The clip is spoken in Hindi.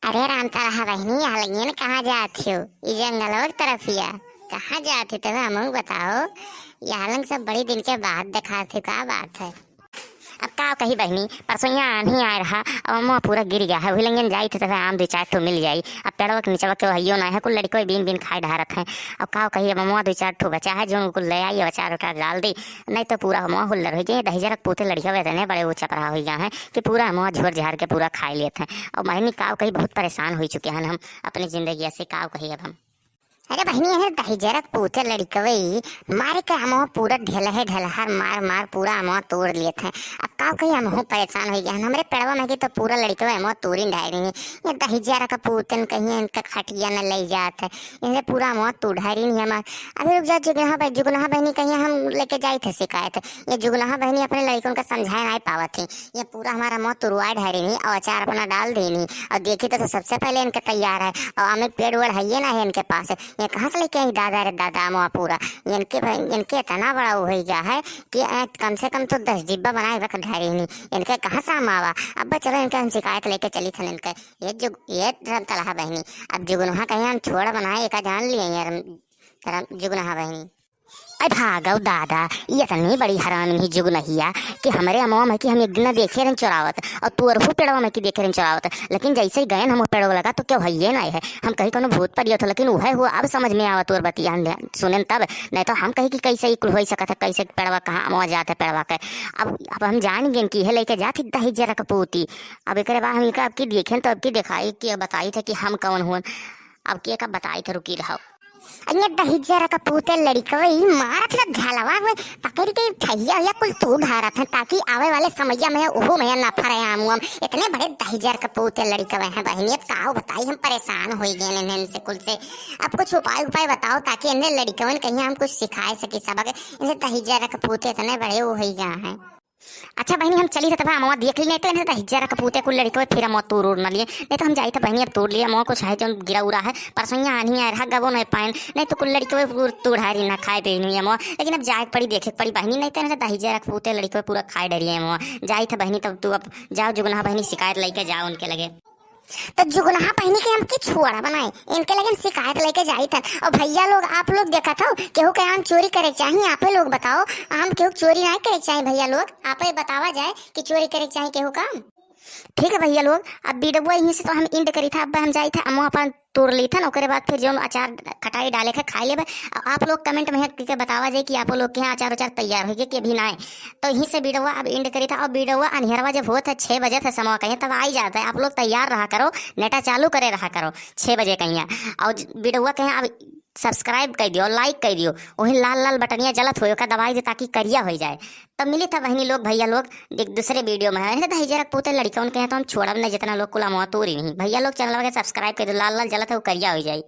अरे राम तारा बहनी हालगियन कहाँ जात हो? ई जंगलवा की तरफिया कहाँ जात हो? तब हमहू बताओ। ये हालंग सब बड़ी दिन के बाद देखा थे, का बात है? अब का कही बहनी, परसों यहाँ आंधी आ रहा और मुँह पूरा गिर गया है। वही लंगन जाई थे तब आम दो चार ठो मिल जाई। अब पेड़वा के नीचे के हइयो ना है, कुल लड़को बीन बीन खाए ढारत है। अब का कही, अब मुँह दो चार ठो बचा है जो कुल ले आई अचार उचार डाल दी, नहीं तो पूरा मुँह हुल्लर हो गए। दही जरक पोते लड़किया वैसे नहीं बड़े वो चपरा हो गया है कि पूरा मुँह झोर झार के पूरा खाए लेते हैं। और बहनी का कही बहुत परेशान हो चुके हैं हम अपनी जिंदगी से। का कही अब हम, अरे बहनी है दही जरक पूते लड़कवई मारे के हम पूरा ढेलहे ढेलहर मार मार पूरा हम तोड़ लिए थे। अब का कही हम परेशान हो गया। हमारे पेड़वा में की तो पूरा लड़कवा हम तोड़ी ढाई रही। ये दही जरक पूतन कहीं इनका खटिया न ले जाते, इनसे पूरा हम तोड़ रही नहीं। हम अभी रुक जा जुगनहा बहनी कहीं हम लेके जाए थे शिकायत। ये जुगनहा बहनी अपने लड़कों का समझाए नहीं पावा थी। ये पूरा हमारा मुँह तुरवा ढाई रही और अचार अपना डाल देनी। और देखी तो सबसे पहले इनके तैयार है और हमें पेड़ वेड़ है ना है इनके पास। ये कहाँ से लेके आई दादा रे दादा मुआ पूरा। इनके इतना बड़ा हो गया है कि कम से कम तो 10 डिब्बा बनाए रख ढारी नहीं। इनके कहाँ से हम आवा? अब चलो इनके हम शिकायत लेके चली थी इनके। ये तलहा बहनी अब जुगनुहा कहीं हम छोड़ बनाए एक जान लिए यार जुगनुहा बहनी। अरे भागव दादा, ये तो नहीं बड़ी हैरान नहीं जुग नहिया कि हमारे अमवा में कि हम एक दिन देखे रहे चुरावत और तू अरहू पेड़वा में कि देखे रहे चुरावत। लेकिन जैसे ही गए हम पेड़वा लगा तो क्या भैया ना है, हम कहीं कोनो भूत परियो था। लेकिन वह हुआ अब समझ में आवत और बतिया सुने तब, नहीं तो हम कहीं कि कैसे ही हो सकता है, कैसे पेड़वा कहाँ अमवा जाते पेड़वा के। अब हम जान गए कि है लेके जाती दही जरक पूती। अब एक बार हम अब की देखे तो अब की दिखाई कि बताई थे कि हम कौन हुआ। अब की एक बताई थे रुकी रहो। अन्य दही जरक पूते लड़कवई मारत न झालवा में पकड़ के ठैया या कुल तू ढारा था ताकि आवे वाले समैया में ओहो में ना फरे आमुम। इतने बड़े दही जरक पूते लड़कवे हैं बहनी। अब का बताई, हम परेशान हो गए इनसे कुल से। अब कुछ उपाय बताओ ताकि इन्हें लड़कवन कहीं हम कुछ सिखाए सके सबक। इनसे दही जरक पूते इतने बड़े वो हो गया है। अच्छा बहनी हम चली तब हम देख ली, नहीं तो इन्हें हिज्जा कपूते कुल लड़के फिर हम तोड़ उड़ न लिए। नहीं तो हम जाई तो बहनी अब तोड़ लिया कुछ है जो गिरा उड़ा है परसों आनी आ रहा गबो नहीं पाए। नहीं तो कुल लड़के तोड़ारी ना खाए पे नहीं हम। लेकिन अब जाए पड़ी देखे पड़ी बहनी, नहीं तो इन्हें हिज्जा कपूते लड़के पूरा खाए डरी है। जाई था बहनी तब तू अब जाओ जुगनहा बहनी शिकायत लेके जाओ उनके लगे। तो जुगनहा पहनी के हम की छुआड़ा बनाए इनके लगे शिकायत लेके जाई था। और भैया लोग आप लोग देखा था केहू के हम चोरी करे चाहिए? आप लोग बताओ, हम केहू चोरी नहीं करे चाहिए भैया लोग? आप बतावा जाए कि चोरी करे चाहिए केहू काम? ठीक है भैया लोग, अब वीडियो यहीं से तो हम इंड करी था। अब हम जाए थे अम्मा अपन तोड़ ली था ना, उसके बाद फिर जो अचार खटाई डाले थे खाई ले। आप लोग कमेंट में करके बतावा जाए कि आप लोग के यहाँ अचार उचार तैयार हो गए कि अभी ना आए। तो यहीं से वीडियो अब इंड करी था। और वीडियो अंधेरवा जब होता है 6 बजे थे समय कहीं तब आ ही जाता है। आप लोग तैयार रहा करो, नेटा चालू करे रहा करो 6 बजे कहीं। और वीडियो कहीं अब सब्सक्राइब कर दियो, लाइक कर दियो, वही लाल लाल बटनिया जलत हो का दबाई दे ताकि करिया हो जाए। तब मिली था बहनी लोग भैया लोग एक दूसरे वीडियो में है दही जरक पूते लड़के उनके यहाँ तो हम छोड़ब नहीं जितना लोग कुला मुँह तोड़ी नहीं। भैया लोग चैनल वगैरह सब्सक्राइब कर दो, लाल लाल जलत है वो करिया हो जाए।